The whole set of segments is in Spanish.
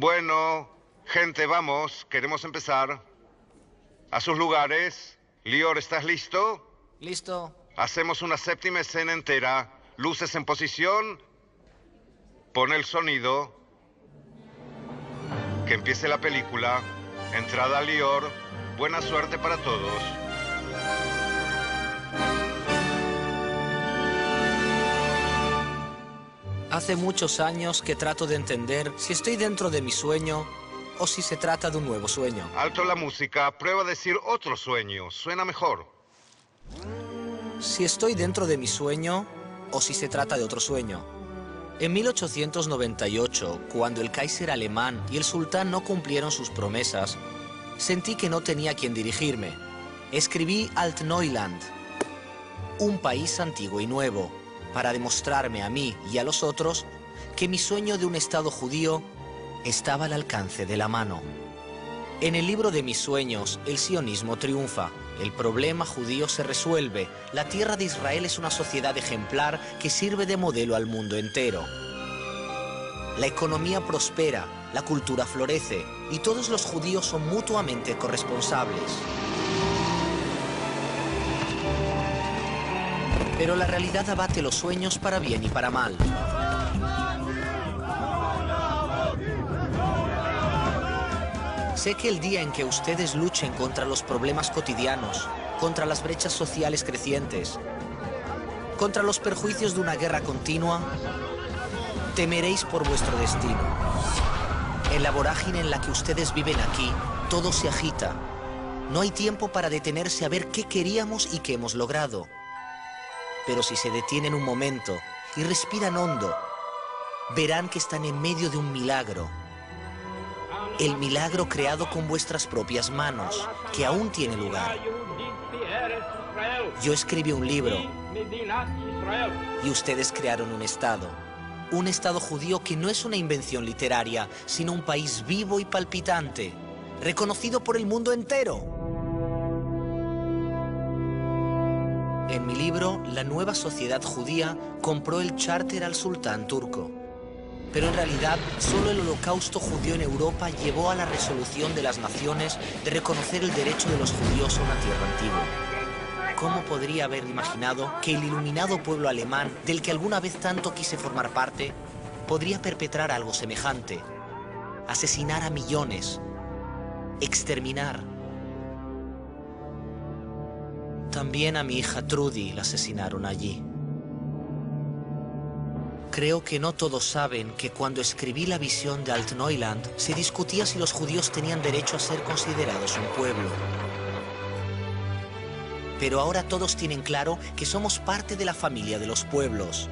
Bueno, gente, vamos. Queremos empezar. A sus lugares. Lior, ¿estás listo? Listo. Hacemos una séptima escena entera. Luces en posición. Pon el sonido. Que empiece la película. Entrada Lior. Buena suerte para todos. Hace muchos años que trato de entender si estoy dentro de mi sueño o si se trata de un nuevo sueño. Alto la música. Prueba a decir otro sueño. Suena mejor. Si estoy dentro de mi sueño o si se trata de otro sueño. En 1898, cuando el Kaiser alemán y el sultán no cumplieron sus promesas, sentí que no tenía a quien dirigirme. Escribí Alt-Neuland, un país antiguo y nuevo, para demostrarme a mí y a los otros que mi sueño de un Estado judío estaba al alcance de la mano. En el libro de mis sueños, el sionismo triunfa, el problema judío se resuelve, la tierra de Israel es una sociedad ejemplar que sirve de modelo al mundo entero. La economía prospera, la cultura florece y todos los judíos son mutuamente corresponsables. Pero la realidad abate los sueños para bien y para mal. Sé que el día en que ustedes luchen contra los problemas cotidianos, contra las brechas sociales crecientes, contra los perjuicios de una guerra continua, temeréis por vuestro destino. En la vorágine en la que ustedes viven aquí, todo se agita. No hay tiempo para detenerse a ver qué queríamos y qué hemos logrado. Pero si se detienen un momento y respiran hondo, verán que están en medio de un milagro. El milagro creado con vuestras propias manos, que aún tiene lugar. Yo escribí un libro y ustedes crearon un Estado. Un Estado judío que no es una invención literaria, sino un país vivo y palpitante, reconocido por el mundo entero. En mi libro, la nueva sociedad judía compró el charter al sultán turco. Pero en realidad, solo el holocausto judío en Europa llevó a la resolución de las naciones de reconocer el derecho de los judíos a una tierra antigua. ¿Cómo podría haber imaginado que el iluminado pueblo alemán, del que alguna vez tanto quise formar parte, podría perpetrar algo semejante? Asesinar a millones. Exterminar. También a mi hija Trudy la asesinaron allí. Creo que no todos saben que cuando escribí la visión de Alt-Neuland se discutía si los judíos tenían derecho a ser considerados un pueblo. Pero ahora todos tienen claro que somos parte de la familia de los pueblos.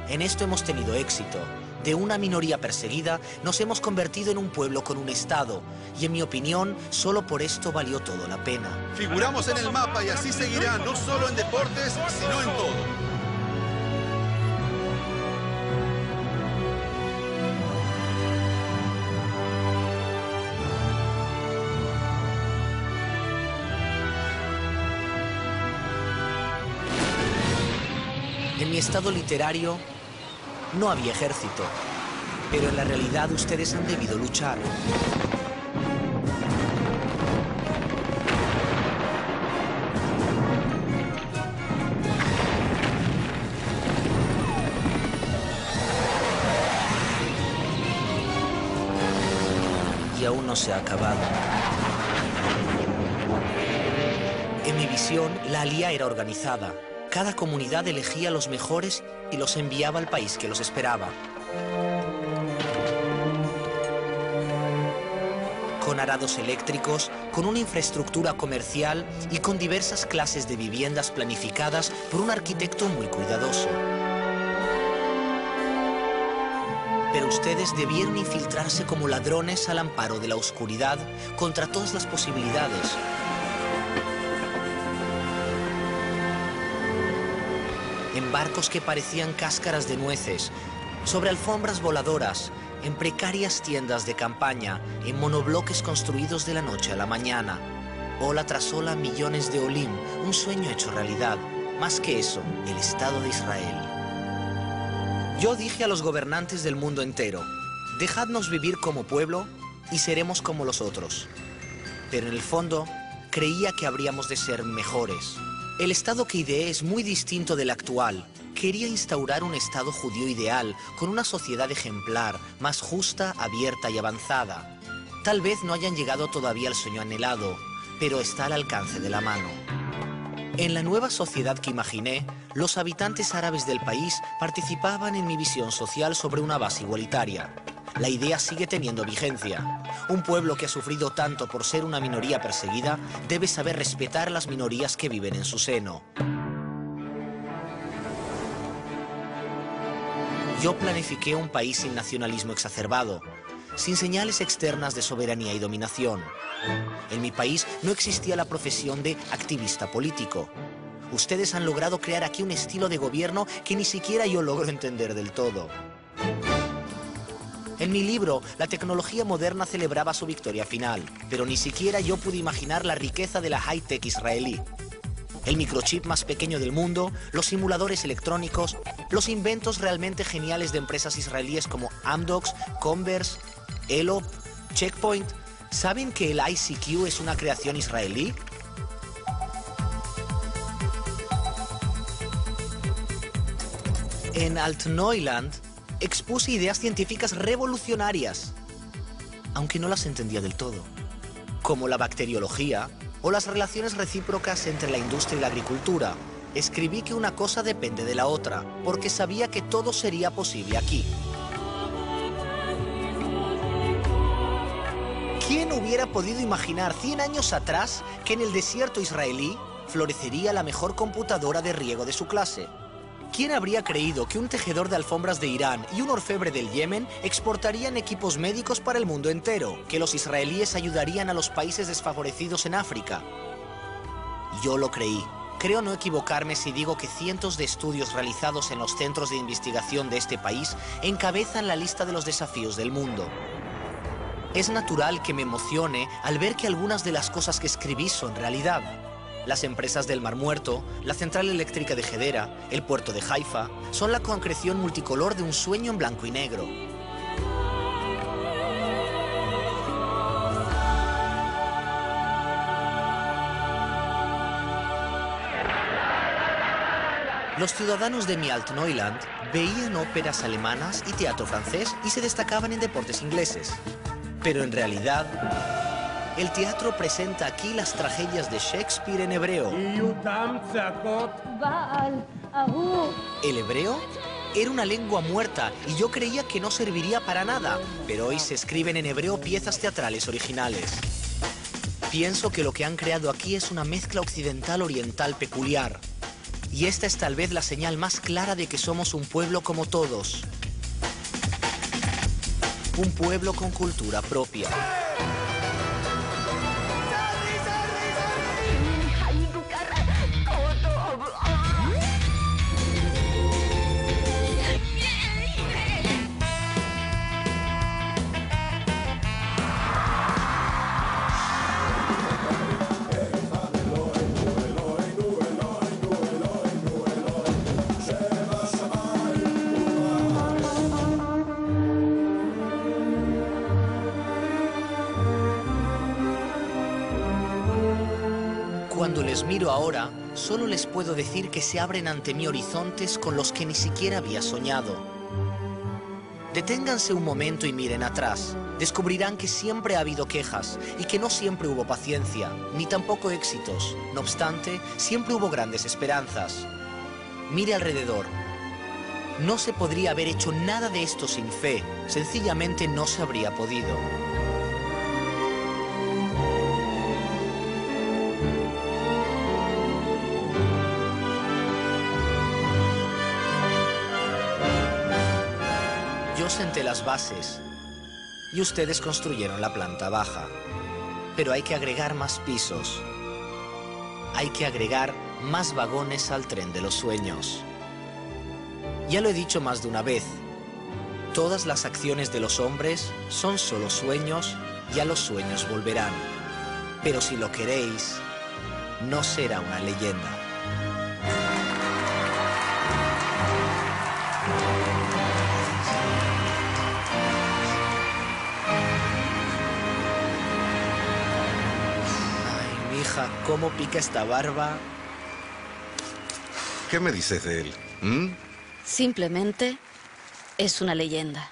En esto hemos tenido éxito. De una minoría perseguida nos hemos convertido en un pueblo con un Estado. Y en mi opinión, solo por esto valió todo la pena. Figuramos en el mapa y así seguirá, no solo en deportes, sino en todo. En mi estado literario no había ejército, pero en la realidad ustedes han debido luchar. Y aún no se ha acabado. En mi visión, la alía era organizada. Cada comunidad elegía a los mejores y los enviaba al país que los esperaba. Con arados eléctricos, con una infraestructura comercial y con diversas clases de viviendas planificadas por un arquitecto muy cuidadoso. Pero ustedes debieron infiltrarse como ladrones al amparo de la oscuridad contra todas las posibilidades. En barcos que parecían cáscaras de nueces, sobre alfombras voladoras, en precarias tiendas de campaña, en monobloques construidos de la noche a la mañana. Ola tras ola, millones de olim, un sueño hecho realidad. Más que eso, el Estado de Israel. Yo dije a los gobernantes del mundo entero, Dejadnos vivir como pueblo y seremos como los otros. Pero en el fondo, creía que habríamos de ser mejores. El Estado que ideé es muy distinto del actual. Quería instaurar un Estado judío ideal, con una sociedad ejemplar, más justa, abierta y avanzada. Tal vez no hayan llegado todavía al sueño anhelado, pero está al alcance de la mano. En la nueva sociedad que imaginé, los habitantes árabes del país participaban en mi visión social sobre una base igualitaria. La idea sigue teniendo vigencia. Un pueblo que ha sufrido tanto por ser una minoría perseguida debe saber respetar a las minorías que viven en su seno. Yo planifiqué un país sin nacionalismo exacerbado, sin señales externas de soberanía y dominación. En mi país no existía la profesión de activista político. Ustedes han logrado crear aquí un estilo de gobierno que ni siquiera yo logro entender del todo. En mi libro, la tecnología moderna celebraba su victoria final, pero ni siquiera yo pude imaginar la riqueza de la high-tech israelí. El microchip más pequeño del mundo, los simuladores electrónicos, los inventos realmente geniales de empresas israelíes como Amdocs, Converse, Elop, Checkpoint. ¿Saben que el ICQ es una creación israelí? En Altneuland expuse ideas científicas revolucionarias, aunque no las entendía del todo, como la bacteriología o las relaciones recíprocas entre la industria y la agricultura. Escribí que una cosa depende de la otra, porque sabía que todo sería posible aquí. ¿Quién hubiera podido imaginar 100 años atrás que en el desierto israelí florecería la mejor computadora de riego de su clase? ¿Quién habría creído que un tejedor de alfombras de Irán y un orfebre del Yemen exportarían equipos médicos para el mundo entero? ¿Que los israelíes ayudarían a los países desfavorecidos en África? Yo lo creí. Creo no equivocarme si digo que cientos de estudios realizados en los centros de investigación de este país encabezan la lista de los desafíos del mundo. Es natural que me emocione al ver que algunas de las cosas que escribí son realidad. Las empresas del Mar Muerto, la central eléctrica de Hedera, el puerto de Haifa, son la concreción multicolor de un sueño en blanco y negro. Los ciudadanos de mi Altneuland veían óperas alemanas y teatro francés y se destacaban en deportes ingleses. Pero en realidad, el teatro presenta aquí las tragedias de Shakespeare en hebreo. El hebreo era una lengua muerta y yo creía que no serviría para nada, pero hoy se escriben en hebreo piezas teatrales originales. Pienso que lo que han creado aquí es una mezcla occidental-oriental peculiar. Y esta es tal vez la señal más clara de que somos un pueblo como todos. Un pueblo con cultura propia. Cuando les miro ahora, solo les puedo decir que se abren ante mí horizontes con los que ni siquiera había soñado. Deténganse un momento y miren atrás. Descubrirán que siempre ha habido quejas y que no siempre hubo paciencia, ni tampoco éxitos. No obstante, siempre hubo grandes esperanzas. Mire alrededor. No se podría haber hecho nada de esto sin fe. Sencillamente no se habría podido. Yo senté las bases y ustedes construyeron la planta baja. Pero hay que agregar más pisos. Hay que agregar más vagones al tren de los sueños. Ya lo he dicho más de una vez. Todas las acciones de los hombres son solo sueños y a los sueños volverán. Pero si lo queréis, no será una leyenda. oreja, cómo pica esta barba. ¿Qué me dices de él? Simplemente es una leyenda.